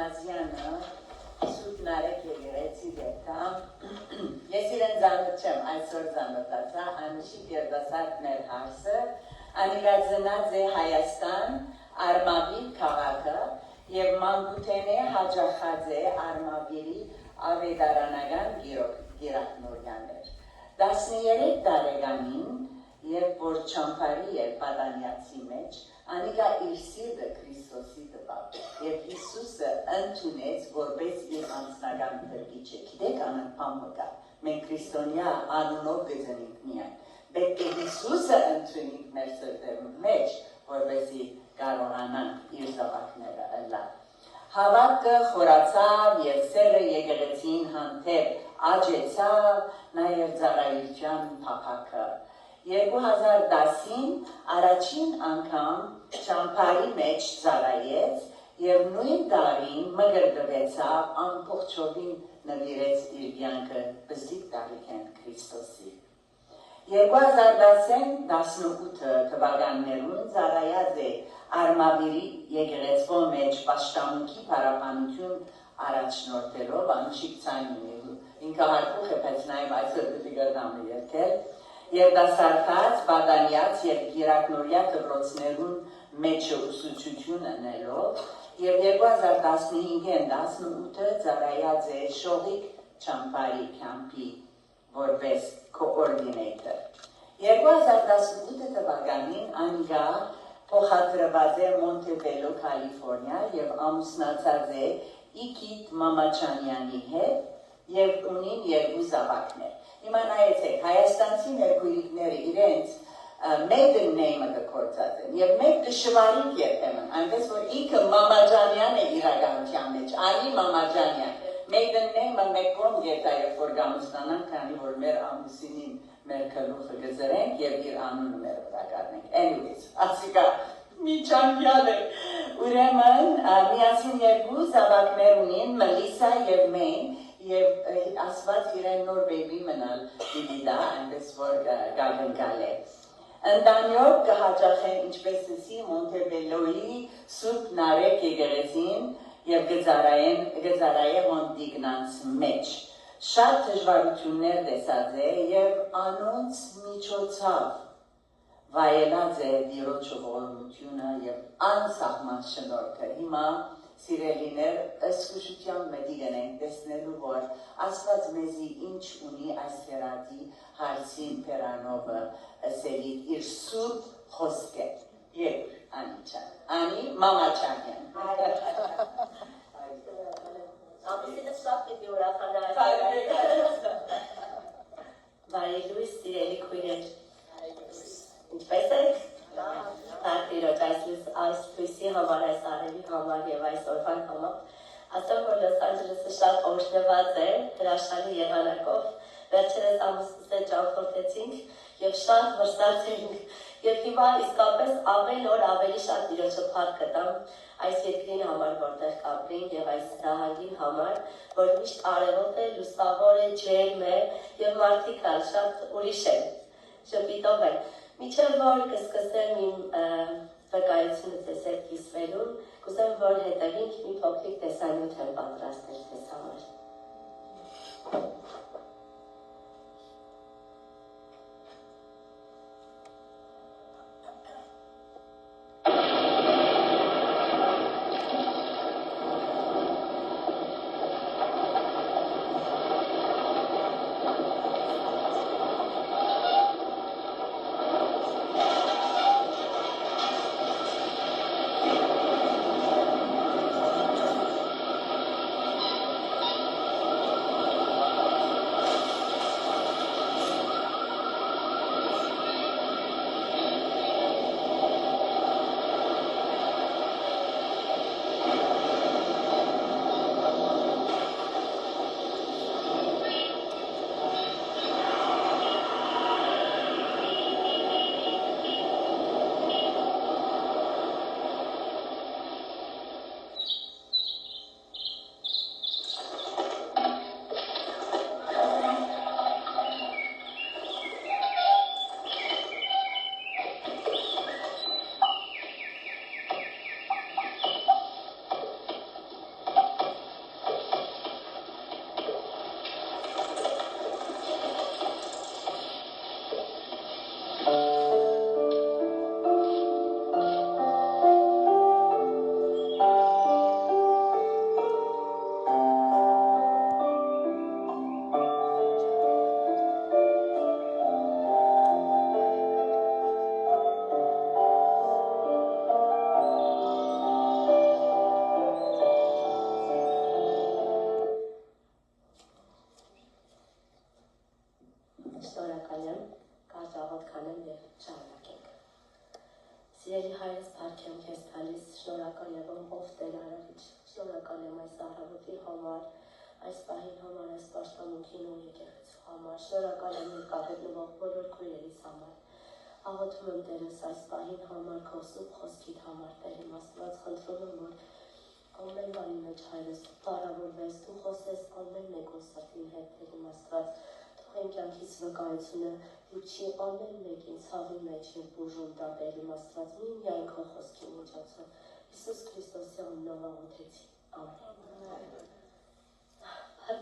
Աթանազյանը Սուրբ Նարեկ եկեղեցի դեպքամ ես իրեն ծանոթ չեմ, այսօր ծանոթացա, անշիկ երդասարդներ հարսը, անիրածնած է Հայաստան, Արմավիր քաղաքը և մանկութենե հաջախած է Արմավիրի ավետարանական գիրակնորյաներ։ 13 տարեկանին, երբ որ չամփարի էր Պատանյացի մեջ, անիկա իր սիրտը Քրիստոսի տվավ, և Հիսուսը ընդունեց, որպես իր անձնական փրկիչը։ Գիտեք անընդհամ մկա, մենք քրիստոնյա անունով գծենք միայն, պետք է Հիսուսը ընդունենք մեր սրտերի մեջ, որպեսզի կարողանանք իր զավակները ըլլալ։ Հավատքը խորացավ և սերը եկեղեցին հանդեպ աճեցավ, նաև ծառայության փափակը։ 2010-ին առաջին անգամ չամփարի մեջ ծառայեց և նույն տարին մգրտվեցավ ամբողջովին նվիրեց իր կյանքը բզիկ տարիքեն Քրիստոսի։ 2018 թվականներուն ծառայած է Արմավիրի եկեղեցու մեջ պաշտամունքի պարապանություն առաջնորդելով անշիկ ցանյունի ինքը հարկուխ է, բայց նաև այսօր դիգրդամը երկել երդասարդած, Պատանյաց և գիրակնորյա դպրոցներուն մեջը ուսուցություն ընելով և 2015-18 ծառայած է Շողիկ Չամփարի կամպի որպես կոորդինատոր։ 2018 թվականին անիկա փոխադրված է Մոնտեբելո, Կալիֆորնիա և ամուսնացած է Իգիթ Մամաչանյանի հետ և ունին 2 զավակներ։ Հիմա նայեցեք, հայաստանցի ներկույրիկները իրենց maiden name-ը կգործած են և մեկ կշվարիկ երբեմն, այնպես որ ինքը Մամաջանյան է իրականության մեջ, Ալի Մամաջանյան, maiden name-ը մեկ կողմ գետա, երբ որ գամուստանանք, քանի որ մեր ամուսինին մեր գլուխը գզրենք և իր անունը մեր վրա կառնենք։ Anyways, ասիկա միջանկյալ է։ Ուրեմն միասին 2 զավակներ ունին, Մելիսա և Մեին, և ասված իրեն նոր բեբի մնալ դիվիդա, այնպես որ գագնգալ է։ Ընդանյոք կհաջախեն ինչպես ասի Մոնտեբելոյի Սուրբ Նարեկ եկեղեցին և գծարայե հոնդիգնանց մեջ։ Շատ դժվարություններ տեսած է և անոնց միջոցով վայելած է Տիրոջը ողորմությունը և անսահման շնորհքը։ Հիմա սիրելիներ, ըսկուշությամբ մետի գնենք տեսնելու, որ Աստված մեզի ինչ ունի այս հերատի հարցին պերանովը ասելի իր սուրբ խոսքը։ Եվ Անիչան, Անի Մամաչանյան։ Ամիսինը շատ պիտի ուրախանար։ Բարի լույս, սիրելի քույրեր։ Ինչպես եք։ Տիրոջ այս լույսի համար, այս արևի համար և այս օրվան համար։ Ասեմ, որ Լոս Անջելեսը շատ օրհնված է հրաշալի եղանակով, վերջերս ամուսնուս հետ ճամփորդեցինք և շատ վրսած էինք և հիմա իսկապես ավելի շատ Տիրոջը փառք կտամ այս երկրին համար, որտեղ կապրենք և այս նահանգին համար, որ միշտ արևոտ է, լուսավոր է, ջերմ է և մարդիկ շատ ուրիշ են, շփիտով են։ Մինչև որ կսկսեմ իմ վկայությունը ձեզ հետ կիսվելուն, կուզեմ, որ հետևինք մի փոքրիկ տեսանյութ եմ պատրաստել ձեզ համար։ շնորհակալ եմ ով Տեր արարիչ, շնորհակալ եմ այս առավոտի համար, այս պահին համար, այս պաշտամունքին ու եկեղեցու համար, շնորհակալ եմ ներկա գտնվող բոլոր քույրերիս համար, աղոթում եմ Տերս այս պահին համար, քո սուրբ խոսքիդ համար, Տեր իմ Աստված, խնդրում եմ, որ ամեն բանի մեջ Հայրս փառավորվես, դու խոսես ամեն մեկու սրտին հետ, Տեր իմ Աստված, թող իմ կյանքից վկայությունը լիչի ամեն մեկին ցավի մեջ եւ բուժում տա, Տեր իմ Աստված, միայն քո խոսքի միջոցով, Հիսուս Քրիստոսի անունով աղոթեցի, ամեն։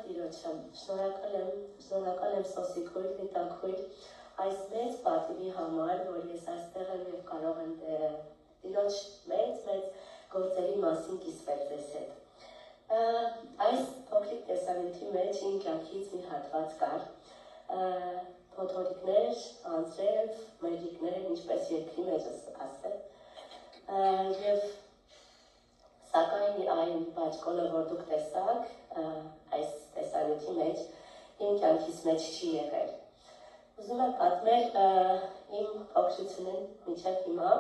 Տիրոջը, շնորհակալ եմ Սոսի քույր, Վիտա քույր, այս մեծ պատիվի համար, որ ես այստեղ եմ եւ կարող եմ Տիրոջ մեծ գործերի մասին կիսվել ձեզ հետ։ Այս փոքրիկ տեսանյութի մեջ իմ կյանքից մի հատված կար, փոթորիկներ, անձրև, մերիկներ, ինչպես երկրի մեջս ասել, եւ սակայն այն բաճկոնը, որ դուք տեսաք, այս տեսանյութի մեջ, իմ կյանքիս մեջ չի եղել։ Ուզում եմ պատմել իմ փոքրությունն մինչև հիմա,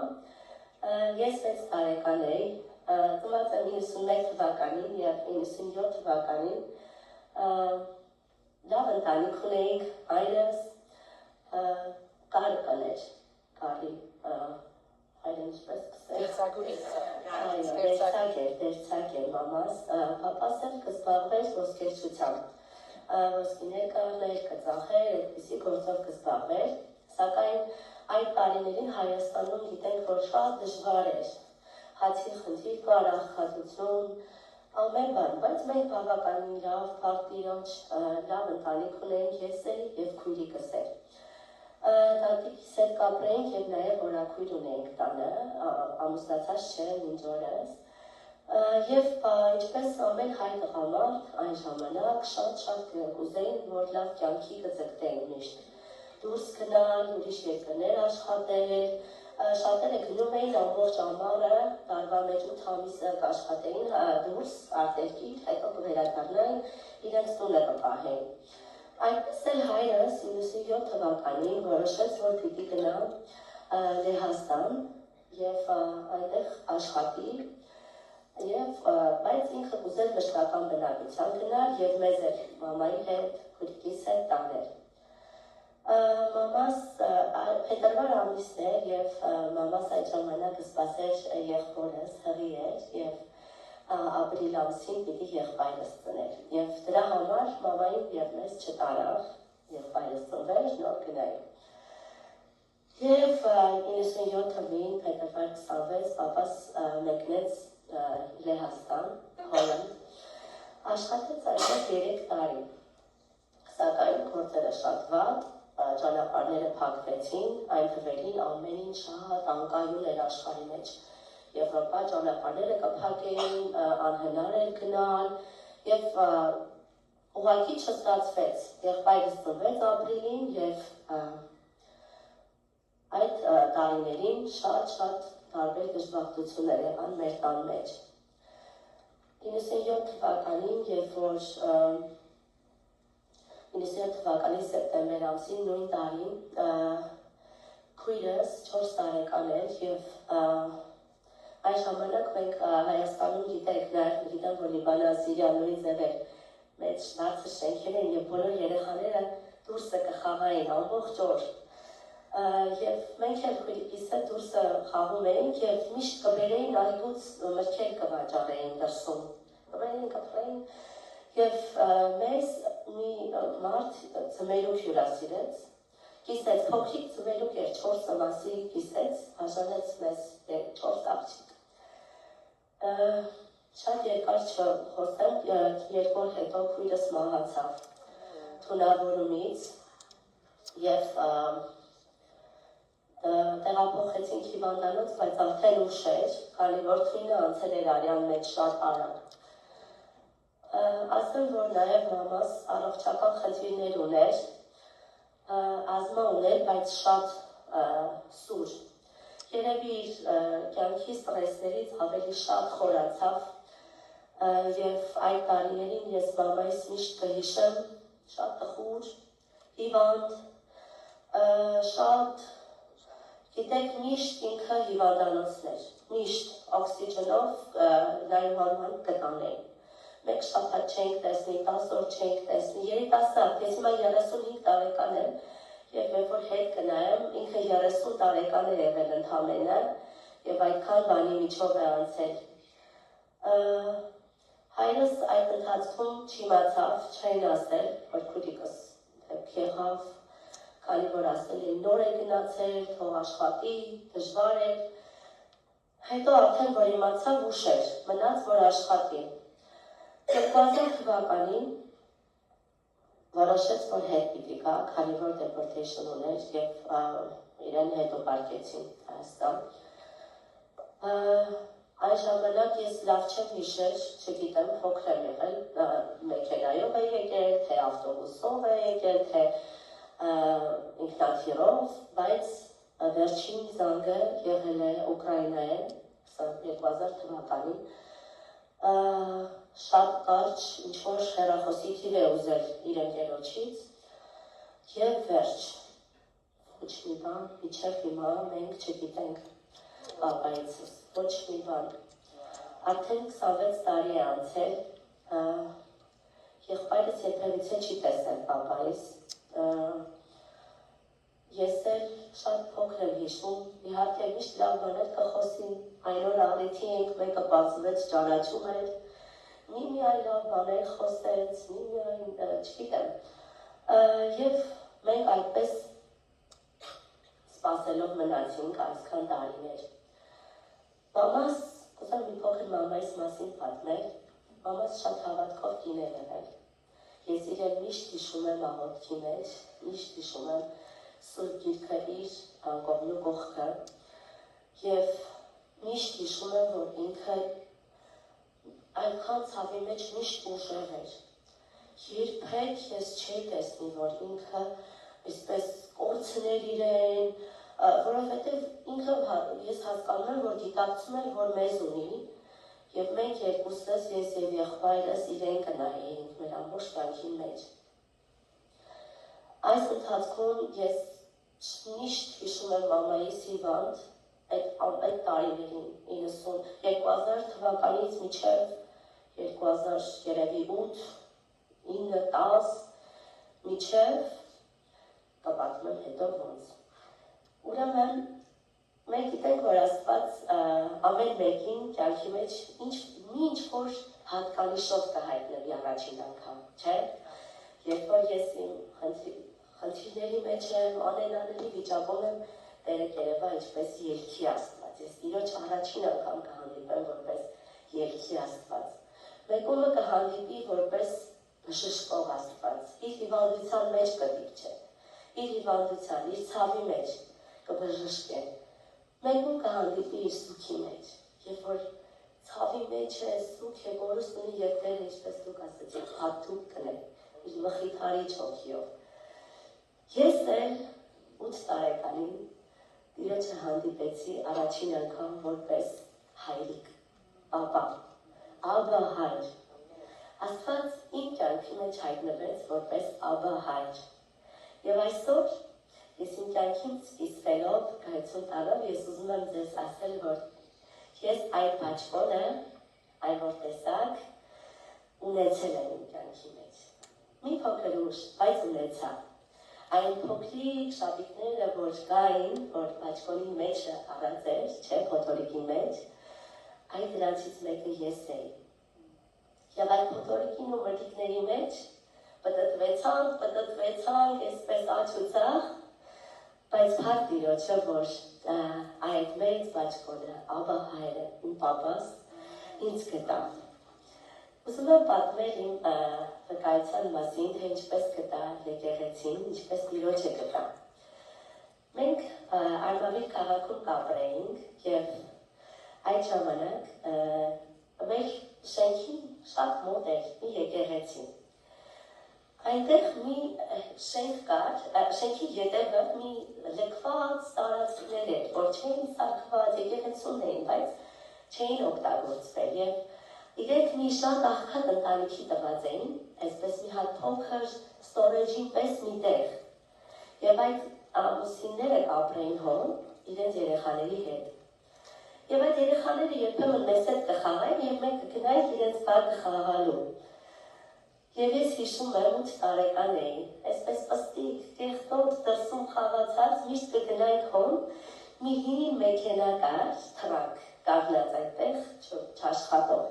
ես 6 տարեկան էի, ծնված եմ 91 թվականին և 97 թվականին, լավ ընտանիք ունեինք, հայրս կար կներ, կարի հայրը ինչպես կսել, դերցակ էր մամաս, պապաս էլ կզբաղվեր ոսկերչությամբ, ոսկիներ կառներ, կծախեր, այդպիսի գործով կզբաղվեր, սակայն այդ տարիներին Հայաստանում գիտենք, որ շատ դժվար էր, հացի խնդիր կար, աղքատություն, ամեն բան, բայց մենք բավականին լավ, փառք Տիրոջ, լավ ընտանիք ունենք, ես էի և քույրիկս էր։ Տատիկիս հետ կապրեինք և նաև օրաքույր ունեինք տանը, ամուսնացած չէ մինչ օրս, և ինչպես ամեն հայ տղամարդ այն ժամանակ շատ կուզեին, որ լավ կյանքի կձգտեին միշտ, դուրս գնալ, ուրիշ երկրներ աշխատել, շատերը գնում էին ամբողջ ամառը, տարվա մեջ 8 ամիսը կաշխատեին դուրս արտերկիր, հետո կվերադառնային, իրենց տունը կպահեին։ Այդպես էլ հայրս 97 թվականին որոշեց, որ պիտի գնա Լեհաստան և այնտեղ աշխատի, բայց ինքը ուզել մշտական բնակության գնալ և մեզ էլ մամայի հետ, քույրիկիս հետ տաներ։ Մամաս փետրվար ամիսն էր և մամաս այդ ժամանակ սպասեր եղբորս, հղի էր և ապրիլ ամսին պիտի եղբայրս ծներ և դրա համար մամային և մեզ չտարավ եղբայրս ծնվեր, նոր գնային։ Եվ 97 թվին փետրվար 26 պապաս մեկնեց Լեհաստան, Հոլանդ, աշխատեց այնտեղ 3 տարի, սակայն գործերը շատ վատ, ճանապարհները փակվեցին, այն թվերին ամեն ինչ շատ անկայուն էր աշխարհի մեջ, Եվրոպա ճանապարհները կփակեին, անհնար էր գնալ և ուղղակի չստացվեց, եղբայրս ծնվեց ապրիլին և այդ տարիներին շատ տարբեր դժբախտություններ եղան մեր տան մեջ։ 97 թվականին, երբ որ 97 թվականի սեպտեմբեր ամսին նույն տարին քույրս 4 տարեկան էր և այն ժամանակ մենք Հայաստանում գիտեմ, որ Լիբանան, Սիրիա, նույն ձևեր մեծ բարձր շենքեր են և բոլոր երեխաները դուրսը կխաղային ամբողջ օր և մենք էլ քույրիկիս հետ դուրսը խաղում էինք և միշտ կբերեին այգուց մրգեր կվաճառեին դրսում, կփռեին և մեզ մի մարդ ձմերուկ հյուրասիրեց, կիսեց, փոքրիկ ձմերուկ էր, 4 ամասի կիսեց, բաժանեց մեզ 4 աղջիկ։ Շատ երկար չխոսեմ, 2 օր հետո քույրս մահացավ թունավորումից և տեղափոխեցինք հիվանդանոց, բայց արդեն ուշ էր, քանի որ թույնը անցել էր արյան մեջ շատ արագ։ Ասեմ, որ նաև մամաս առողջական խնդիրներ ուներ, ազմա ուներ, բայց շատ սուր։ Երևի իր կյանքի ստրեսներից ավելի շատ խորացավ և այդ տարիներին ես մամայիս միշտ կհիշեմ, շատ տխուր, հիվանդ, շատ Գիտեք, միշտ ինքը հիվանդանոցներ, միշտ օքսիջենով նայմանման կտանեն։ Մեկ շաբաթ չենք տեսնի, 10 օր չենք տեսնի, երիտասարդ, ես հիմա 35 տարեկան եմ, եւ երբ որ հետ կնայեմ, ինքը 30 տարեկան է եղել ընդամենը, եւ այդքան բանի միջով է անցել։ Հայրս այդ ընթացքում չիմացավ, չեն ասել, որ քուրիկս դեպք եղավ, քանի որ ասել են նոր է գնացել, թող աշխատի, դժվար է։ Հետո արդեն որ իմացավ ուշ էր, մնաց որ աշխատի։ 2000 թվականին որոշեց, որ հետ պիտի գա, քանի որ deportation ուներ եւ իրեն հետ ուղարկեցին Հայաստան։ Այն ժամանակ ես լավ չեմ հիշել, չգիտեմ, փոքր եմ եղել, մեքենայով է եկել, թե ավտոբուսով է եկել, թե ինքնաթիռով, բայց վերջին զանգը եղել է Ուկրաինայում 2000 թվականին։ Շատ կարճ ինչ-որ հեռախոսի թիվ է ուզել իր ընկերոջից եւ վերջ։ Ոչ մի բան, մինչև հիմա մենք չգիտենք պապայիցս, ոչ մի բան։ Արդեն 26 տարի է անցել, եղբայրս երբևիցե չի տեսել պապայիս։ Ես էլ շատ փոքր եմ հիշում, իհարկե միշտ լավ բաներ կխոսի, այն օր առիթի ենք, մեկը բացվեց ճանաչում էր, միմիայն լավ բաներ խոսեց, միմիայն չգիտեմ։ Եվ մենք այդպես սպասելով մնացինք այսքան տարիներ։ Մամաս, կուզեմ մի փոքր մամայիս մասին պատմել, մամաս շատ հավատքով կին է եղել։ Ես իրեն միշտ հիշում եմ աղոթքի մեջ, միշտ հիշում եմ Սուրբ Գիրքը իր կողմն ու կողքը եւ միշտ հիշում եմ, որ ինքը այնքան ցավի մեջ միշտ ուժեղ էր։ Երբեք ես չէի տեսնի, որ ինքը այսպես կորցներ իրեն, որովհետեւ ինքը ես հասկանում եմ, որ դիտակցում էր, որ մեզ ունի եւ մենք երկուսս, ես եւ եղբայրս իրեն կնայեինք մեր ամբողջ կյանքի մեջ։ Այս ընթացքում ես միշտ հիշում եմ մամայիս հիվանդ այդ տարիներին 2000 թվականից մինչև 2008, 9, 10 մինչև կպատմեմ հետո ոնց։ Ուրեմն մենք գիտենք, որ Աստված ամեն մեկին կյանքի մեջ ինչ-որ հատկանիշով կհայտնվի առաջին անգամ, չէ՞։ Երբ որ ես իմ խնդիրների մեջ եմ, անենանելի վիճակում եմ, Տերը կերևա ինչպես ելքի Աստված։ Ես իրոջ առաջին անգամ կհանդիպեմ որպես ելքի Աստված։ Մեկումը կհանդիպի որպես բժշկող Աստված։ Իր հիվանդության մեջ կդիպչե, իր հիվանդության, իր ցավի մեջ կբժշկե։ Մեկում կհանդիպի իր սուքի մեջ, երբ որ ցավի մեջ է, սուք է, որս ունի երկրերը, ինչպես դուք ասեցիք, հատուկ կնե, իր մխիթարիչ հոգիով։ Ես էլ 8 տարեկանին Տիրոջը հանդիպեցի առաջին անգամ որպես հայրիկ, աբա հայր։ Աստված իմ կյանքի մեջ հայտնվեց որպես աբա հայր։ Եվ այսօր ես իմ կյանքին սկիզբելով, գայցուն տալով, ես ուզում եմ ձեզ ասել, որ ես այդ բաճկոնը, այն որ տեսակ, ունեցել եմ իմ կյանքի մեջ։ Մի փոքր ուշ, բայց ունեցա։ Այն փոքրիկ շապիկները, որ կային, որ բաճկոնի մեջը առած էր, չէ, փոթորիկի մեջ, այդ դրանցից մեկը ես էի։ Եվ այդ փոթորիկին ու մրտիկների մեջ պտտվեցանք, այսպես աչուցախ, բայց փառք Տիրոջը, որ այդ մեծ բաճկոնը, աբա հայրը, իմ պապաս, ինձ գտա։ Ուզում եմ պատմել իմ վկայության մասին, թե ինչպես գտա եկեղեցին, ինչպես Տիրոջը գտա։ Մենք Արմավիր քաղաքում կապրեինք և այդ ժամանակ մեր շենքին շատ մոտ էր մի եկեղեցի։ Այնտեղ մի շենք կար, շենքի ետևը մի լքված տարածքներ էր, որ չէին սարքված, եկեղեցուն էին, բայց չէին օգտագործվել և իրենք մի շատ աղքատ ընտանիքի տված էին, այսպես մի հատ փոքր ստորեջին պես մի տեղ։ Եվ այդ ամուսինները կապրեին հոն, իրենց երեխաների հետ։ Եվ այդ երեխաները երբեմն մեզ հետ կխաղային և մենք կգնայինք իրենց բար կխաղալու։ Եվ ես հիշում եմ 8 տարեկան էի, այսպես պստիկ, կեղտոտ դրսում խաղացած, միշտ կգնայինք հոմ, մի հին մեքենա կար, թրակ, կանգնած այդտեղ, չաշխատող։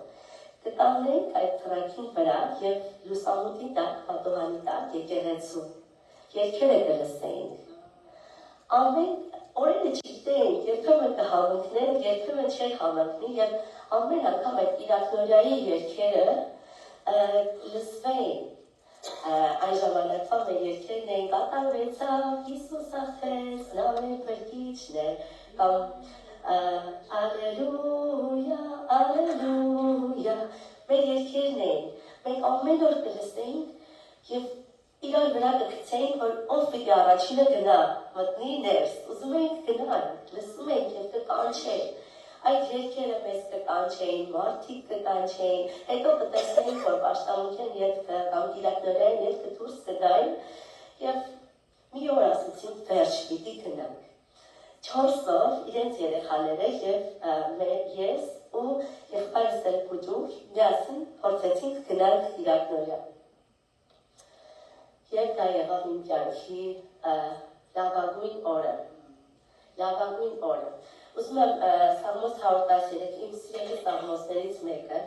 Կտանենք այդ թրակին վրա և լուսամուտի տակ, պատուհանի տակ, եկեղեցու։ Երգերը կլսեինք։ Ամեն օրերը չգիտեինք, երբեմն կհավընկնենք, երբեմն չէր հավընկնի և ամեն անգամ այդ իրաքնորյայի երգերը լսվեին։ Այն ժամանակվա մեր երգերն էին կատարվեցավ, Հիսուս աղթեց, նա մեր փրկիչն է, կամ Ալելույա, Ալելույա, մեր երգերն էին, մենք ամեն օր կլսեինք և իրար վրա կգցեինք, որ ով պիտի առաջինը գնա, մտնի ներս, ուզում էինք գնանք, լսում էինք և կկանչեինք, այդ երգերը մեզ կկանչեին, մարդիկ կկանչեին, հետո կտեսնեինք, որ պաշտամունքեն ետքը կամ գիրակնորային ետքը դուրս կգային և մի օր ասեցինք վերջ պիտի գնանք։ 4 օր իրենց երեխաները և ես ու եղբայրս էլ Պուջուր միասին փորձեցինք գնանք գիրակնորյան։ Եվ դա եղավ իմ կյանքի լավագույն օրը, լավագույն օրը։ Ուզում եմ Սաղմոս 113 իմ սիրելի սաղմոսներից մեկը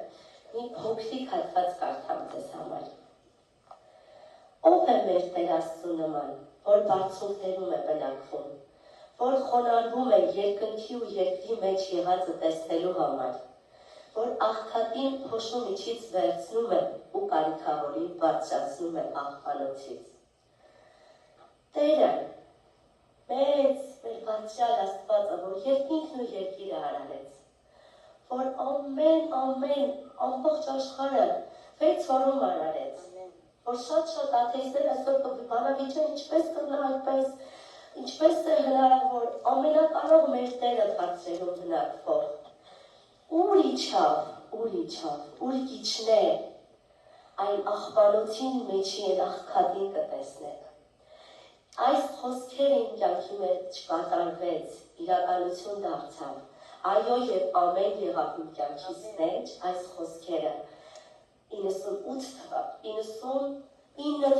մի փոքրիկ հատված կարդամ ձեզ համար։ Ով է մեր Տեր Աստծու նման, որ բարձունքներում է բնակվում, որ խոնարհվում է երկնքի ու երկրի մեջ եղածը տեսնելու համար, որ աղքատին փոշու միջից վերցնում է ու կարիքավորին բարձրացնում է աղբանոցից։ Տերը, մեծ մեր բարձրալ Աստվածը, որ երկինքն ու երկիրը արարեց, որ ամբողջ աշխարհը 6 օրում արարեց, որ շատ աթեիստներ այսօր բանավիճեն ինչպես կգնա այդպես, ինչպես է հնարավոր ամենակարող մեր Տերը բարձրերում բնակվող, ուր իջավ, ուր գիչնե, այն աղբանոցին մեջի են աղքատին կտեսնեք։ Այս խոսքերը իմ կյանքի մեջ կատարվեց, իրականություն դարձավ, այո և ամեն եղավ իմ կյանքիս մեջ այս խոսքերը 99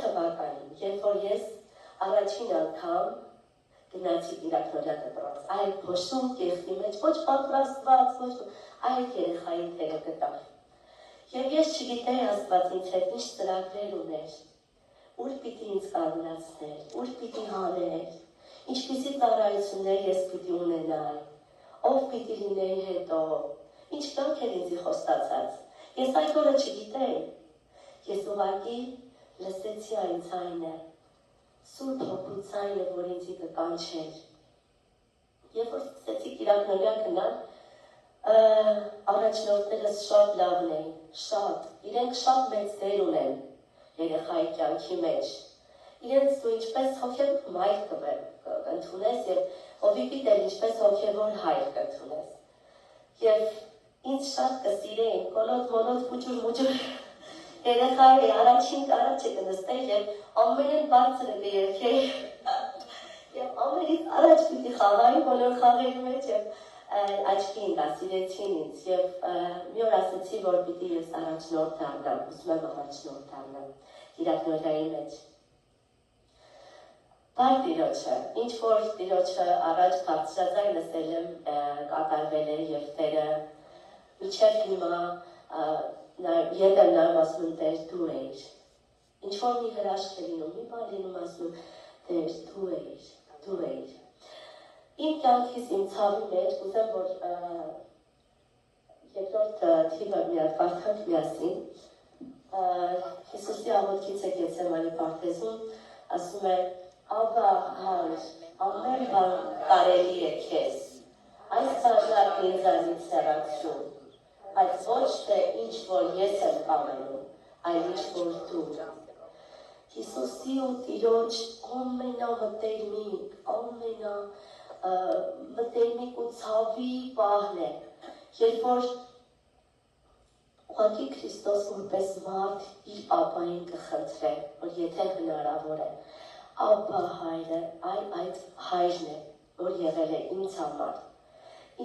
թվականին, երբ որ ես առաջին անգամ գնացի իրաքնորյա դպրոց, այդ փոշում կեղտի մեջ, ոչ պատրաստված, ոչ այդ երեխայի թերը գտավ։ Եվ ես չգիտեի Աստված ինձ հետ ինչ ծրագրեր ուներ, ուր պիտի ինձ կանգնացներ, ուր պիտի հաներ, ինչպիսի ծառայություններ ես պիտի ունենայի, ով պիտի լինեի հետո, ինչ կյանք էր ինձի խոստացած։ Ես այդ օրը չգիտեի, ես ուղղակի լսեցի այն ձայնը, Սուրբ Հոգու ձայնը, որ ինձի կկանչեր։ Երբ որ սկսեցի իրաքնորյա գնալ, առաջնորդներս շատ լավն էին, շատ, իրենք շատ մեծ դեր ունեն երեխայի կյանքի մեջ։ Իրենց դու ինչպես հոգևոր մայր կընդունես և հովիվիտ էլ ինչպես հոգևոր հայր կընդունես։ Եվ ինձ շատ կսիրեին, կոլոտ-մոլոտ, պուջուր-մուջուր երեխայի առաջին առաջը կնստեի և ամենեն բարձրը կերքեի և ամենից առաջ պիտի խաղայի բոլոր խաղերի մեջ և աչքին կասիրեցին ինձ և մի օր ասեցի, որ պիտի ես առաջնորդ դառնամ, ուզում եմ առաջնորդ դառնամ իրաքնորյայի մեջ։ Բայ Տիրոջը, ինչ որ Տիրոջը առաջ բարձրաձայն լսել եմ կատարվել է և Տերը մինչև հիմա ետ եմ նայում ասում եմ Տեր դու էիր։ Ինչ որ մի հրաշք է լինում, մի բան լինում ասում Տեր դու էիր։ Իմ կյանքից իմ ցավի մեջ ուզեմ, որ երկրորդ թիվը մի հատ կարդանք միասին, Հիսուսի աղոթքից է Գեթսեմանի պարտեզում, ասում է Աբա Հայր, ամեն բան կարելի է քեզ, այս բաժակը ինձանից հեռացրու, բայց ոչ թե ինչ որ ես եմ կամենում, այլ ինչ որ դու։ Հիսուսի ու Տիրոջ մտերմիկ ու ցավի պահն է, երբ որ ուղղակի Քրիստոս որպես մարդ իր ապային կխնդրե, որ եթե հնարավոր է, Աբա Հայրը, այդ հայրն է, որ եղել է ինձ համար։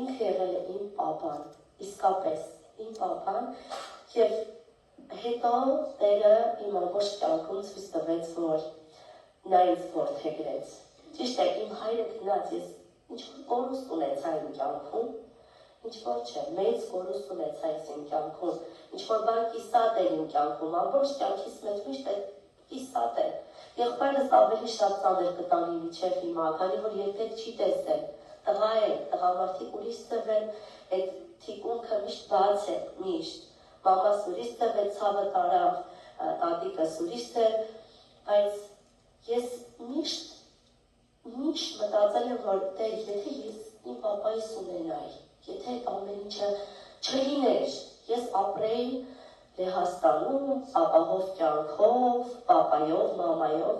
Ինքը եղել է իմ պապան, իսկապես իմ պապան, եւ հետո Տերը իմ ամբողջ կյանքում ցույց տվեց, որ նա ինձ որդեգրեց։ Ճիշտ է, իմ հայրը գնաց, ես ինչ-որ կորուստ ունեցա իմ կյանքում, ինչ-որ չէ, մեծ կորուստ ունեցա իմ կյանքում, ինչ-որ բան կիսատ էր իմ կյանքում, ամբողջ կյանքիս մեջ միշտ է կիսատ է։ Եղբայրս ավելի շատ ծանր կտանի միջև հիմա, քանի որ երբեք չի տեսել։ Տղա է, տղամարդիկ ուրիշ ձև են, այդ թիկունքը միշտ բաց է, միշտ։ Մամաս ուրիշ ձև է, ցավը տարավ, տատիկս ուրիշ ձև, բայց ես միշտ մտածել եմ, որ Տեր, եթե ես իմ պապայիս ունենայի, եթե այդ ամեն ինչը չլիներ, ես ապրեի Լեհաստանում, ապահով կյանքով, պապայով, մամայով,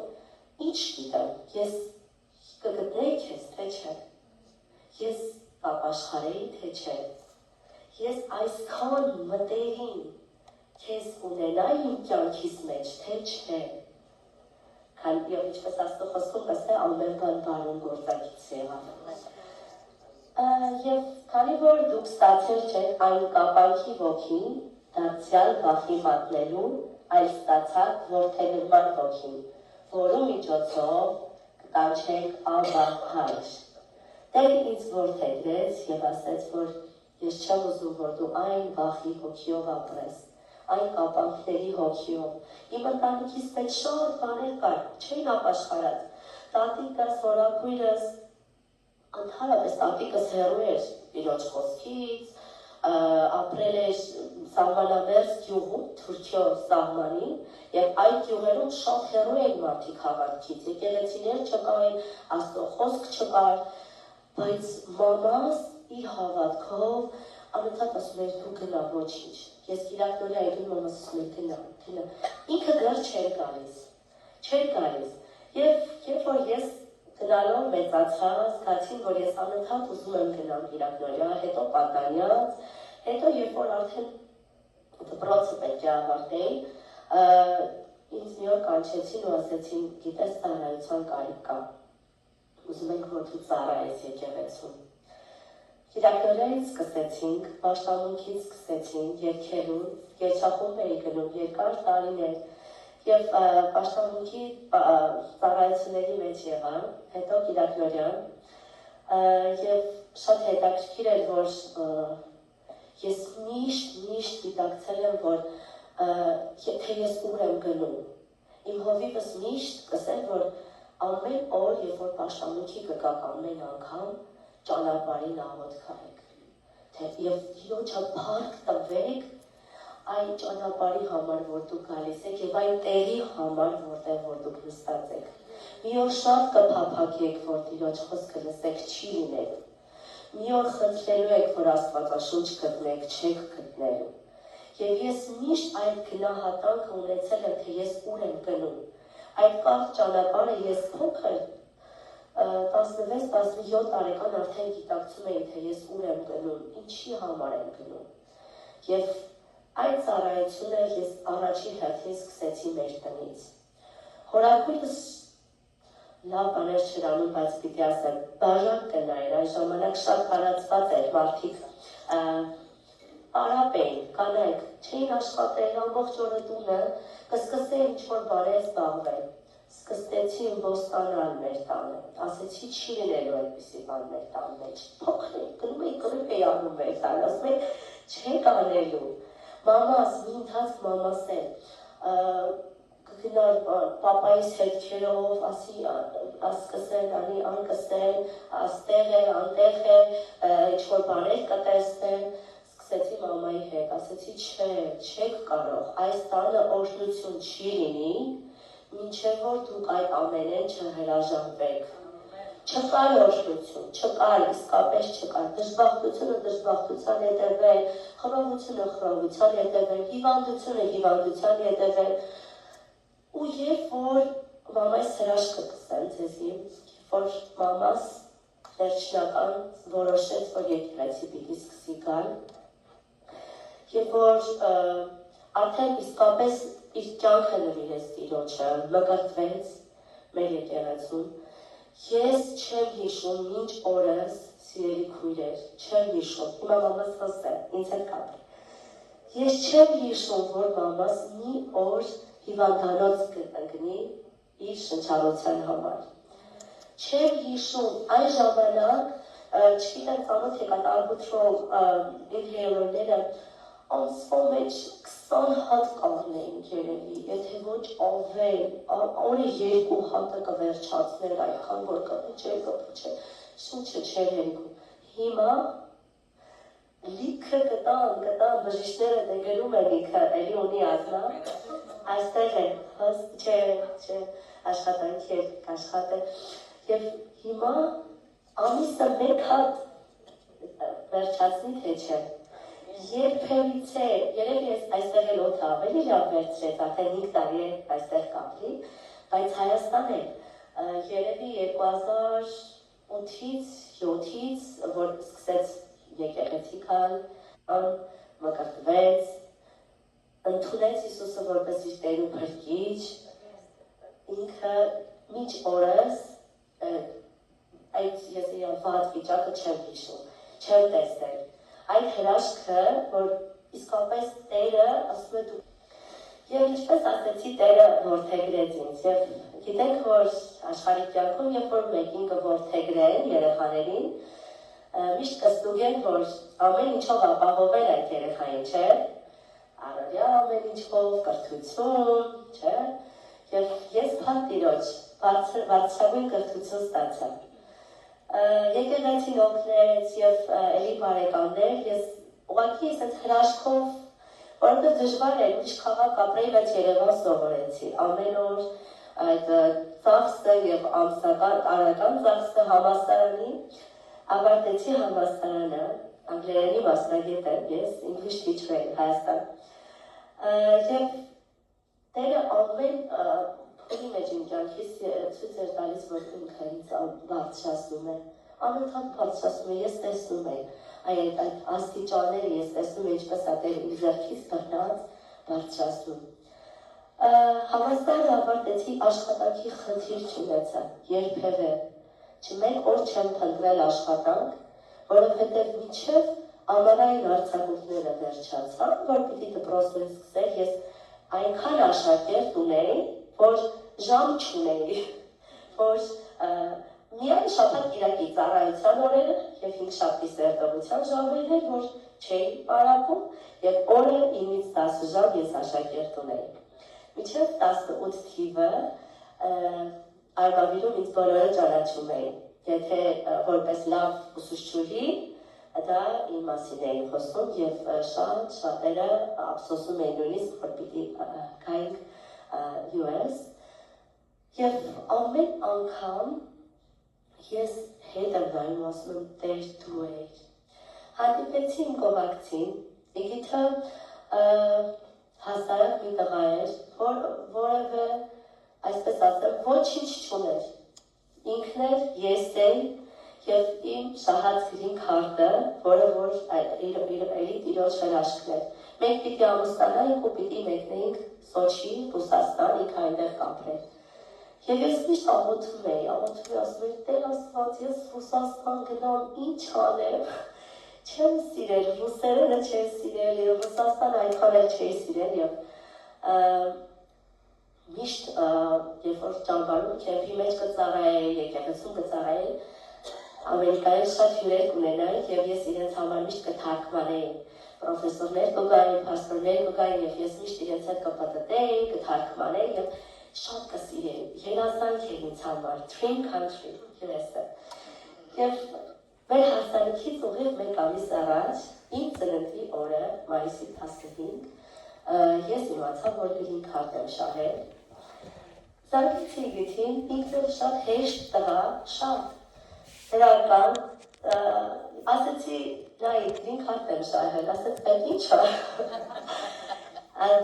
ինչ գիտեմ, ես կգտնեի քեզ, թե չէ, ես կապաշխարեի, թե չէ, ես այսքան մտերին քեզ ունենայի իմ կյանքիս մեջ, թե չէ, քան եւ ինչպես Աստծո խոսքում ասել, ամեն բան բարուն գործակից եղավ։ Եվ քանի որ դուք ստացել չեք այն կապանքի ոգին, դարձյալ վախի մատնելու, այլ ստացաք որդեգրման ոգին, որու միջոցով կկանչենք Աբա Հայր։ Տերը ինձ որդեգրեց եւ ասեց, որ ես չեմ ուզում, որ դու այն վախի հոգիով ապրես, այն կապանքների հոգիով։ Իմ ընտանիքիս մեջ շատ բաներ կար, չէին ապաշխարած։ Տատիկս, հորաքույրս, ընդհանրապես տատիկս հեռու էր իրոջ խոսքից, ապրել էր սահմանամերձ գյուղում, Թուրքիո սահմանին, եւ այդ գյուղերում շատ հեռու էին մարդիկ հավատքից, եկեղեցիներ չկային, Աստծո խոսք չկար, բայց մամաս իր հավատքով անընդհատ ասում էր դու գնա ոչինչ։ Ես Կիրակնորի այգին մամաս ասում էր գնա։ Ինքը դեռ չէր գալիս։ Եվ երբ որ ես գնալով մեծացա, զգացին, որ ես անընդհատ ուզում եմ գնամ Կիրակնորիա, հետո Պատանյաց, հետո երբ որ արդեն դպրոցը պետք է ավարտեի, ինձ մի օր կանչեցին ու ասեցին, գիտես ծառայության կարիք կա, ուզում ենք, որ դու ծառայես եկեղեցում։ Կիրակնորիայից սկսեցինք, պաշտամունքից սկսեցինք, երգերուն, երգչախումբ էի գնում, երկար տարիներ, եւ պաշտամունքի ծառայությունների մեջ եղան, հետո Կիրակնորյան, եւ շատ հետաքրքիր էր, որ ես միշտ գիտակցել եմ, որ եթե ես ուր եմ գնում, իմ հովիվս միշտ կսել, որ ամեն օր, երբ որ պաշտամունքի կգաք ամեն անգամ, ճանապարհին աղոթք արեք, եւ Տիրոջը փառք տվեք այն ճանապարհի համար, որ դուք գալիս եք, եւ այն տեղի համար, որտեղ որ դուք նստած եք։ Մի օր շատ կփափագեք, որ Տիրոջ խոսքը լսեք չի լինել։ Մի օր խնդրելու եք, որ Աստվածաշունչ գտնեք, չեք գտնելու։ Եվ ես միշտ այդ գնահատանքը ունեցել եմ, թե ես ուր եմ գնում։ Այդ կարճ ճանապարհը ես փոքր 16-17 տարեկան արդեն գիտակցում էի, թե ես ուր եմ գնում, ինչի համար եմ գնում։ Եվ այդ ծառայությունը ես առաջին հերթին սկսեցի մեր տնից։ Հորաքույրս լավ բաներ չէր անում, բայց պիտի ասեմ, բաժան կնայր, այն ժամանակ շատ տարածված էր, մարդիկ պարապ էին, կանայք, չէին աշխատել, ամբողջ օրը տունը, կսկսեին ինչ-որ բաներ զբաղվել, սկսեցին ոստանալ մեր տանը, ասեցի չի լինելու այդպիսի բան մեր տան մեջ, փոքր էի, գնում էի կռիվ էի անում մեր տան, ասում էի, չեք անելու, մամաս, մի ընթացք մամաս է, կգնար պապայիս հետքերով, ասկսեն, անի անկսեն, աստեղ է, անտեղ է, ինչ-որ բաներ կտեսնեն, սկսեցի մամայի հետ, ասեցի չեք կարող, այս տանը օրհնություն չի լինի, մինչև որ դուք այդ ամենեն չհրաժարվեք։ Չկար օրհնություն, չկար, իսկապես չկար, դժբախտությունը դժբախտության հետևել, խռովությունը խռովության հետևել, հիվանդությունը հիվանդության հետևել, ու երբ որ մամայս հրաշքը կսեմ ձեզի, երբ որ մամաս վերջնական որոշեց, որ եկեղեցի պիտի սկսի գալ, երբ որ արդեն իսկապես իր կյանքը նվիրեց Տիրոջը, մկրտվեց մեր եկեղեցում, Ես չեմ հիշում մինչ օրս սիրելի քույրեր, չեմ հիշում, հիմա մամաս հոս է, ինձ հետ կապ։ Ես չեմ հիշում, որ մամաս մի օր հիվանդանոց կընկնի իր շնչառության համար։ Չեմ հիշում այն ժամանակ, չգիտեմ ծանոթ եկան արբուտրոմ ինհեյլերները, անցվո մեջ 20 հատ կաղնեին երևի, եթե ոչ ավել, օրը 2 հատը կվերջացներ այդքան, որ կպուչե, շունչը չեր հերիքում։ Հիմա լիքը կտան, բժիշկները դեգերում են լիքը, էլի ունի ազնա, այստեղ են, հստ չէ, աշխատանքի հետ աշխատել, և հիմա ամիսը մեկ հատ վերջացնի թե չէ, երբևիցե, երևի ես այստեղ էլ օդը ավելի լավ վերցրեց, արդեն 5 տարի է այստեղ կապլի, բայց Հայաստան է, երևի 2008-ից, 7-ից, որ սկսեց եկեղեցի կալ, մկրտվեց, ընդունեց Հիսուսը որպես իր Տեր ու Փրկիչ, ինքը մինչ օրս այդ ես իրան վատ վիճակը չեմ հիշում, չեմ տեսել, այդ հրաշքը, որ իսկապես Տերը ասում է դու և ինչպես ասեցի Տերը որդեգրեց ինձ և գիտենք, որ աշխարհի կյանքում, երբ որ մեկին կորդեգրեն երեխաներին, միշտ կստուգեն, որ ամեն ինչով ապահովել այդ երեխային, չէ, առօրյա ամեն ինչով, կրթություն, չէ, և ես փառք Տիրոջ բարձրագույն կրթություն ստացա։ Եկեղեցին օգնեց և էլի բարեկամներ, ես ուղղակի ես այդ հրաշքով, որովհետև դժվար է, ուրիշ քաղաք ապրեի, բայց Երևան սովորեցի, ամեն օր այդ ծախսը և տարական ծախսը համալսարանի, ավարտեցի համալսարանը, անգլերենի մասնագետ եմ, ես English teacher եմ Հայաստան, և Տերը ամեն փորի մեջ իմ կյանքից ցույց էր տալիս, որ ինքը ինձ բարձրացնում է, անընդհատ բարձրացնում է, ես տեսնում եմ, այդ աստիճանները ես տեսնում եմ, ինչպես է Տերը իր ձեռքից բռնած բարձրացնում։ Համալսարանը ավարտեցի, աշխատանքի խնդիր չունեցա, երբևէ, չմեկ օր չեմ փնտրել աշխատանք, որովհետև մինչև ամառային արձակուրդները վերջացան, որ պիտի դպրոցը սկսել, ես այնքան աշակերտ ունեի, որ ժամ չունեի, որ միայն շաբաթ կիրակի ծառայության օրերը և 5 շաբթի սերտողության ժամերն էր, որ չէի պարապում և օրը 9-ից 10 ժամ ես աշակերտ ունեի։ Մինչև 18 թիվը Արմավիրում ինձ բոլորը ճանաչում էին, եթե որպես լավ ուսուցչուհի, դա իմ մասին էին խոսում և շատերը ափսոսում էին նույնիսկ, որ պիտի գայինք US և ամեն անգամ ես հետ եմ նայում ասում եմ Տեր դու էիր։ Հանդիպեցի իմ կողակցին, իգիթը հասարակ մի տղա էր, որևէ, այսպես ասեմ, ոչինչ չուներ։ Ինքն էր, ես էի և իմ շահած գրին քարտը, որը որ էլի Տիրոջ հրաշքն էր։ Մենք պիտի ամուսնանայինք ու պիտի մեկնեինք Սոչի, Ռուսաստան, ինքը այնտեղ կապրել։ Եվ ես միշտ աղոթում էի, ասում էի, Տեր Աստված, ես Ռուսաստան գնամ, ինչ անեմ, չեմ սիրել, ռուսերենը չեմ սիրել, և Ռուսաստան այնքան էլ չէի սիրել, և միշտ, երբ որ ճամբարում քեմփի մեջ կծառայեի, եկեղեցում կծառայեի, Ամերիկայում շատ հյուրեր կունենայի և ես իրենց համար միշտ կթարգմանեի, պրոֆեսորներ կգային, պաստորներ կգային և ես միշտ իրենց հետ կպտտեի, կթարգմանեի և շատ կսիրեի, երազանք էր ինձ համար, Dream Country, US-ը։ Եվ մեր հարսանիքից ուղիղ մեկ ամիս առաջ, իմ ծննդի օրը, մայիսի 15, ես իմացա, որ գրին քարտ եմ շահել։ Զանգեցի գիթին, ինքն շատ հեշտ տղա, շատ դրական, ասեցի, նայ, գրին քարտ եմ շահել, ասեց, այդ ինչ է,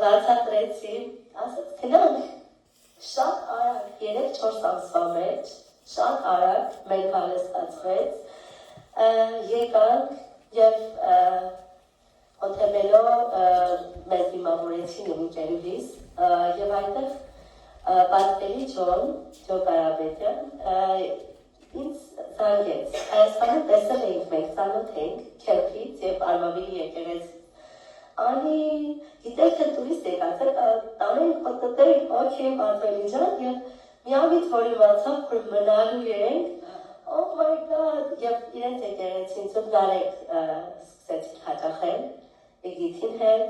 բացատրեցի, ասեց, գնանք, շատ արագ, 3-4 ամսվա մեջ, շատ արագ, մեր բանը ստացվեց, եկանք և Օթեմելո մեզ դիմավորեցին իմ ընկերուհիս և այնտեղ Պաստելի Ջոն Կարապետյան ինձ զանգեց, Հայաստանում տեսել էինք մենք, ծանոթ էինք, Քերփից և Արմավիրի եկեղեցից։ Անի, գիտեք թե տուրիստ եկած է, տանենք պտտել, օքեյ, Մատվելի ջան, և միամիտ որ իմացավ, որ մնալու ենք, oh my god, և իրենց եկեղեցին ծուտ դարեք սկսեցին հաճախել, Էգիթին հետ,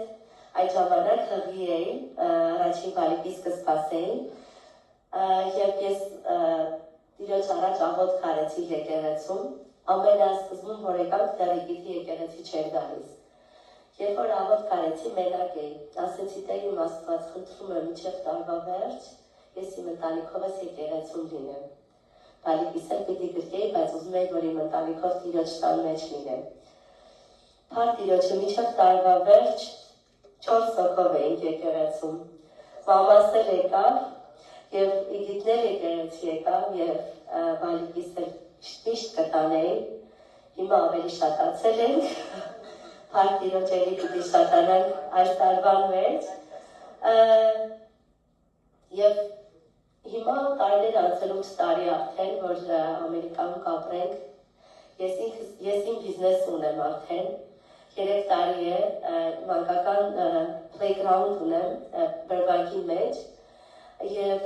այդ ժամանակ հղի էի, առաջին բալիկիսկը սպասեի, և ես տիրոջ առաջ աղոտ կարեցի եկեղեցում, ամենասկզբում որ եկանք դեռ Էգիթի եկեղեցի չէր գալիս։ Երբ որ աղոտ կարեցի մենակ էի, ասեցի Տեր իմ Աստված, խնդրում եմ մինչև տարվա վերջ, ես իմ ընտանիքով ես եկեղեցում լինեմ։ Բալիկիս էլ պիտի գրկեի, բայց ուզում էի, որ իմ ընտանիքով տիրոջ տան մեջ լինեմ։ Փառք Տիրոջը մինչև տարվա վերջ 4 հոգով էինք եկեղեցում։ Մամաս էլ եկավ, և Էգիթներ եկեղեցի եկավ, և բալիկիս էլ միշտ կտանեի, հիմա ավելի շատացել ենք, Փառք Տիրոջ էլի պիտի շատանանք այս տարվան մեջ, և հիմա տարիներ անցել 8 տարի արդեն, որ Ամերիկանում կապրենք, ես իմ բիզնես ունեմ արդեն, 3 տարի է, մանկական playground ունեմ Բրվանկի մեջ, և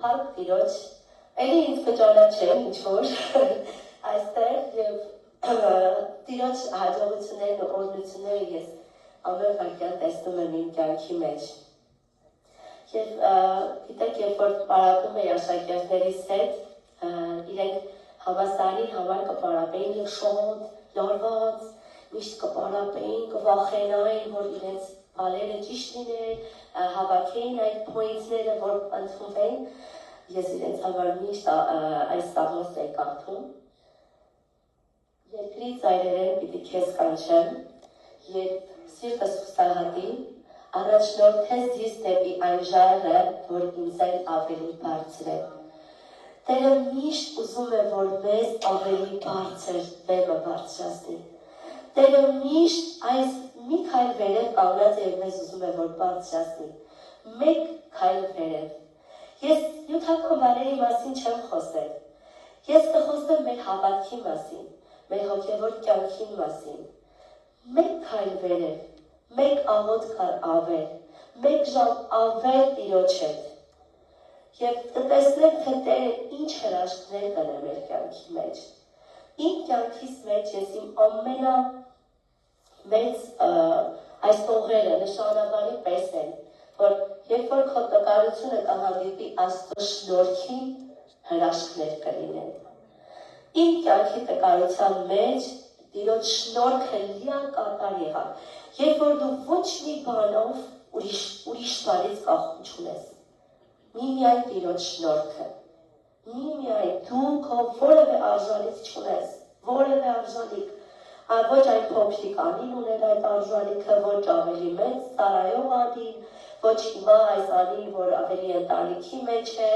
Փառք Տիրոջ, էլի ինձ կճանաչեն ինչ-որ այստեղ, և Տիրոջ հաջողություններն ու օրհնությունները ես ամեն վայրկյան տեսնում եմ իմ կյանքի մեջ։ Եվ գիտեք, երբ որ պարապում էի աշակերտներիս հետ, իրենք հավասարի համար կպարապեին շոտ, լարված, միշտ կպարապեին, կվախենային, որ իրենց բալերը ճիշտ լինեն, հավաքեին այդ պոինտները, որ ընդունվեին, ես իրենց համար միշտ այս սաղմոսն էի կարդում։ Երկրի ծայրերեն պիտի քեզ կանչեմ, երբ սիրտս խուսահատի, առաջնորդես ձեզ դեպի այն ժայռը, որ ինձեն ավելի բարձր է։ Տերը միշտ ուզում է, որ մեզ ավելի բարձր բեմը բարձրացնի։ Տերը միշտ այս մի քայլ վերև կանգնած է և մեզ ուզում է, որ բարձրացնի։ Մեկ քայլ վերև։ Ես նյութական բաների մասին չեմ խոսել։ Ես կխոսեմ մեր հավատքի մասին, մեր հոգևոր կյանքի մասին։ Մեկ քայլ վերև, մեկ աղոթք ավել, մեկ ժամ ավել Տիրոջ հետ։ Եվ կտեսնեք, թե Տերը ինչ հրաշքներ կնե մեր կյանքի մեջ։ Իմ կյանքիս մեջ ես իմ ամենամեծ այս տողերը նշանաբանի պես են, որ երբ որ քո տկարությունը կհանդիպի Աստծո շնորհքին, հրաշքներ կլինեն։ Իմ կյանքի տկարության մեջ Տիրոջ շնորհքը լիակատար եղավ, երբ որ դու ոչ մի բանով ուրիշ բանից կախում չունես։ Միմիայն Տիրոջ շնորհքը, միմիայն դու քո որևէ արժանիք չունես, որևէ արժանիք, ոչ այն փոքրիկ անին ուներ այդ արժանիքը, ոչ ավելի մեծ ծառայող անին, ոչ հիմա այս անին, որ ավելի ընտանիքի մեջ է,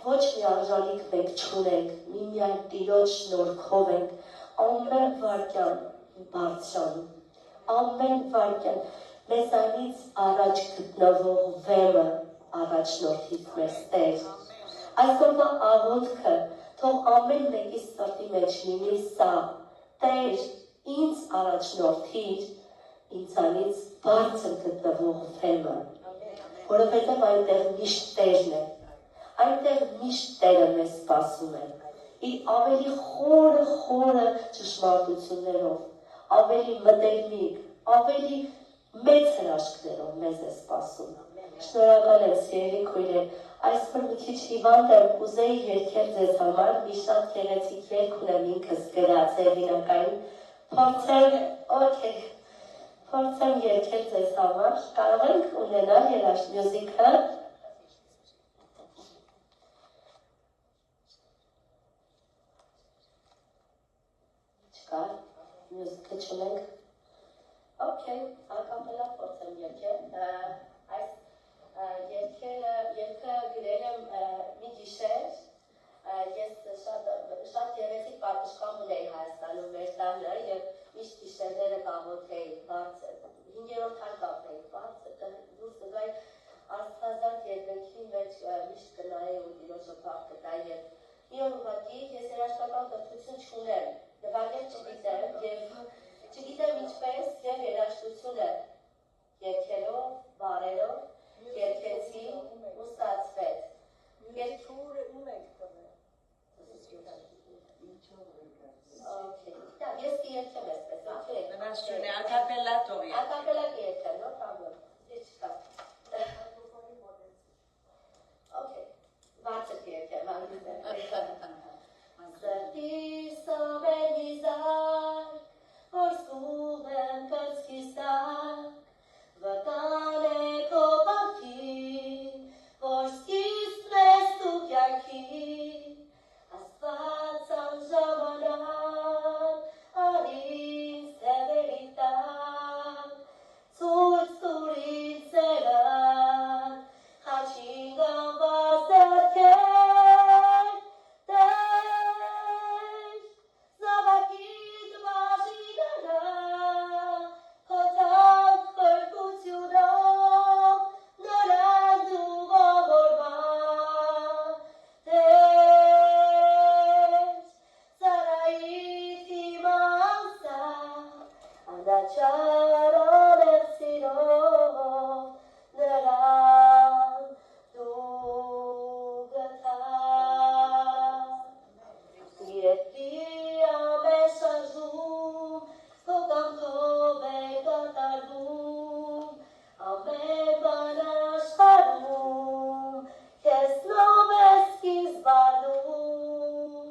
ոչ մի արժանիք մենք չունենք, միմիայն Տիրոջ շնորհքով ենք, ամեն վայրկյան բարձրանում, ամեն վայրկյան մեզանից առաջ գտնվող վեմը առաջնորդից մեզ Տեր։ Այսօրվա աղոթքը թող ամեն մեկի սրտի մեջ լինի սա. Տեր, ինձ առաջնորդիր ինձանից բարձր գտնվող վեմը, որովհետև այնտեղ միշտ Տերն է, այնտեղ միշտ Տերը մեզ սպասում է, իր ավելի խորը ճշմարտություններով, ավելի մտերմիկ, ավելի մեծ հրաշքներով մեզ է սպասում։ Շնորհակալ եմ սիրելի քույրեր, այսօր մի քիչ հիվանդ եմ, կուզեի երգել ձեզ համար, մի շատ գեղեցիկ երգ ունեմ ինքս գրած հեղինակային, փորձեմ երգել ձեզ համար, կարող ենք ունենալ երաժշտությունը։ Չկար, մյուզիկը չունենք։ Okay, ակապելա փորձեմ երգել, այս երգը գրել եմ մի գիշեր, ես շատ գեղեցիկ պատշգամբ ունեի Հայաստանում մեր տանը և միշտ գիշերները կաղոթեի, 5-րդ հարկապ էի, դուրս կգայի Աստվածաշնչի երկնքի մեջ միշտ գնայի ու շփավ կտա եւ մի օր ուղղակի ես երաժշտական կրթություն չունեմ, նվագել չգիտեմ եւ չգիտեմ ինչպես եւ երաժշտությունը երգելով, բարերով երգեցի ու ստացվեց։ Երգուրը ում եք տվել։ Ես կերգեմ այսպես, օքեյ։ Մնաց չունի, ակապելա թողի։ Ակապելա կերգեմ, no problem։ Չկա։ Okay, բարձր կերգեմ, անգլիզեն։ Սրտիս ավելիզար, որ սուղ եմ կրծքիստակ, վտան է քո բանքին, որ սկիզբնես դու կյանքի, Աստված անժամանակ, արին սևերի տակ, ցույց տուր ինձ սերան, խաչին գանված ձեռքեր, Տեր, զավակիդ բաժինարա, քո թանկ փրկությունով, նրան դու ողորմա, Տեր, Սարայիդ իմացա, անաչար անեղ սիրով, նրան դու գտար։ Երկրի ամեն շարժում, քո կամքով է կատարվում, ամեն բան աշխարհում, քեզնով է սկիզբանում,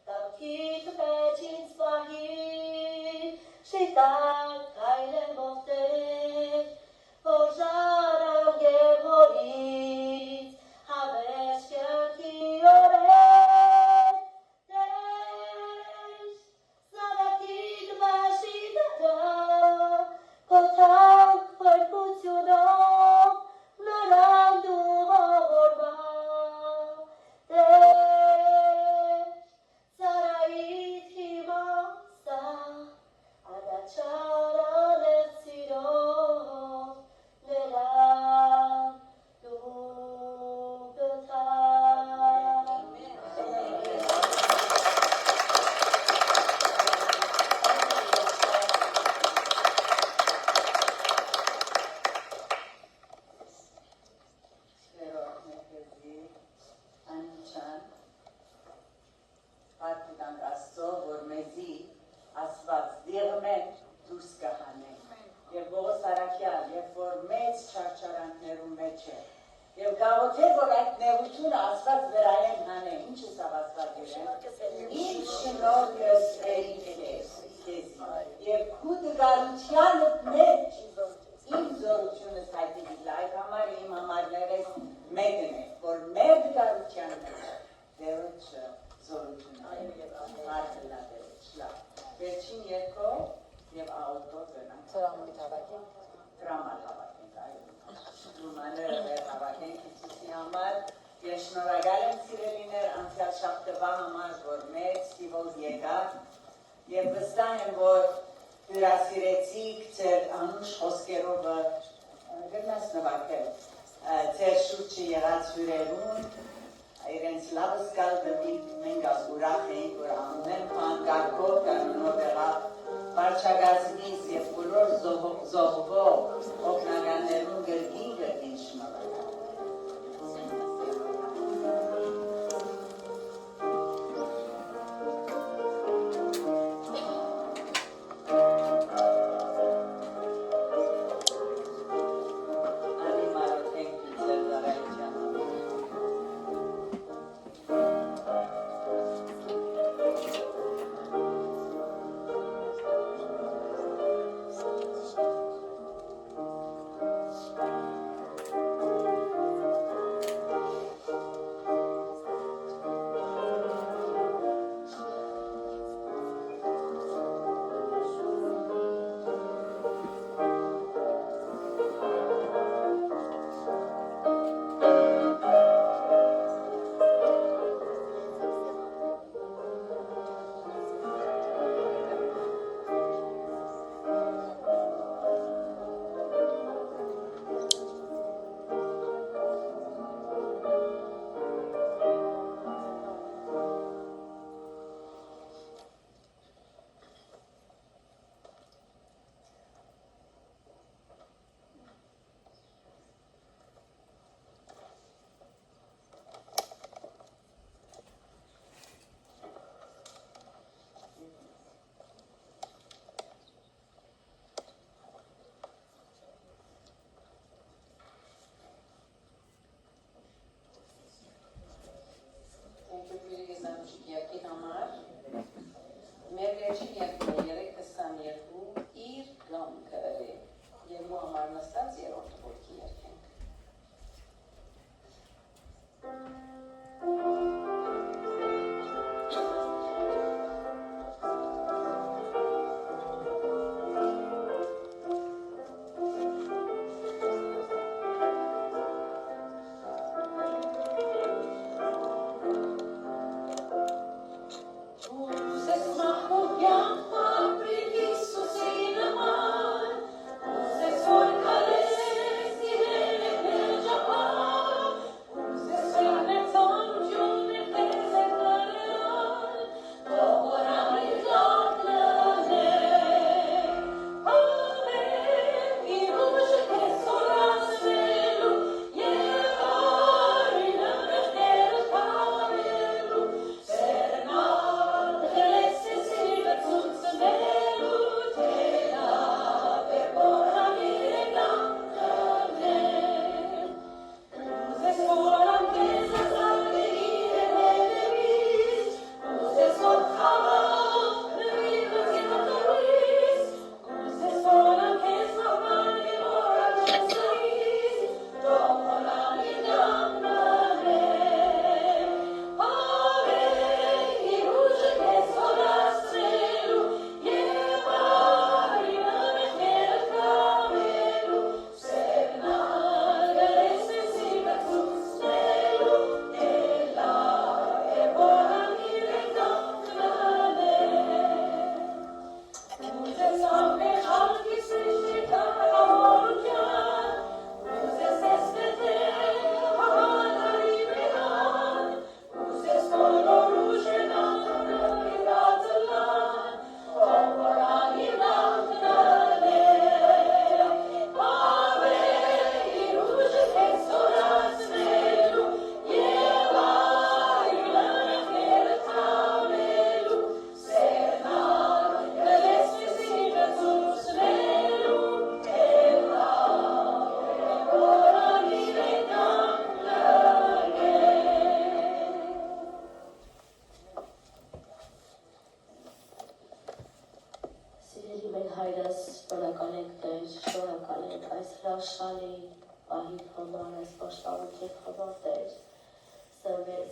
կամքիդ մեջ ինձ պահիր, շիտակ քայլեմ ողտեր, որ ժառանգեմ հորից, հավերժ կյանքի օրեր, Տեր, զավակիդ բաժինարա, քո թանկ փրկությունով, նրան դու ողորմա, Տեր, Սարայիդ իմացա, անաչար անեղ սիրով, նրան դու գտար։ Երրորդ մեքեզի անիչան պատիվանք Աստծո, որ մեզի ասված դեղմեն դուրս կհանեն։ Եվ Բողոս Արաքյան, երբ որ մեծ չարչարանքներում մեջ է, եւ գաղութեր, որ այդ նեղությունը ասված վրայեն հանեն, ինչ է սավասված իրեն, իմ շնորհս էրիք է քեզի, եւ քու դգարությանը մեջ իմ զորությունս հայտնի այդ համար իմ համարներս մեկն է, որ մեր դգարությանը մեջ դերոջ զորությունը հարդելադերոջ վերջին երկով եւ աղոտով գնանք տրամալ հավաքենք դումաները վեր հավաքենք Հիսուսի համար ես շնորհակալ եմ սիրելիներ անցյալ շաբթվա համար որ մեծ թիվով եկաք եւ վստահ եմ որ հյուրասիրեցիք ձեր անուշ խոսքերով գնաց նվագել ձեր շուրջը եղած հյուրերուն իրենց լավը սկալ դվիկ մենք ուրախ էինք որ ամեն բան կարգով կանոնով եղավ վարչագազմից եւ բոլոր զոհվով օգնականներուն գրգին շնորհակալ դիմու համար նստած երրորդ որդի երկենք։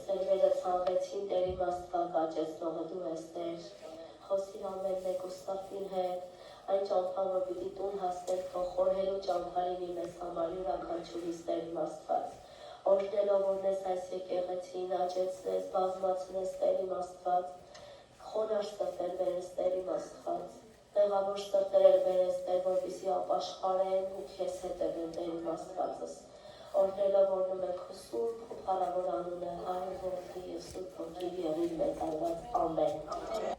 Սերվերը ցանվեցին Տեր իմ Աստված աճեցնողը դու ես Տեր, խոսիր ամեն մեկ ու սրտին հետ, այն ճամփան, որ պիտի տուն հասնել քո խորհելու ճամփարին մեզ համար յուրաքանչյուրիս Տեր իմ Աստված, օրհնելով որնես այս եկեղեցին աճեցնես, բազմացնես Տեր իմ Աստված, խոնարհ սրտեր բերես Տեր իմ Աստված, մեղավոր սրտեր բերես Տեր, որպեսզի ապաշխարեն ու քեզ հետևեն Տեր իմ Աստվածս, օրհնելով որնում է քո սուրբ ու փառավոր անունը, Հայր, Որդի և Սուրբ Հոգի եղիր մեծ արված, ամեն։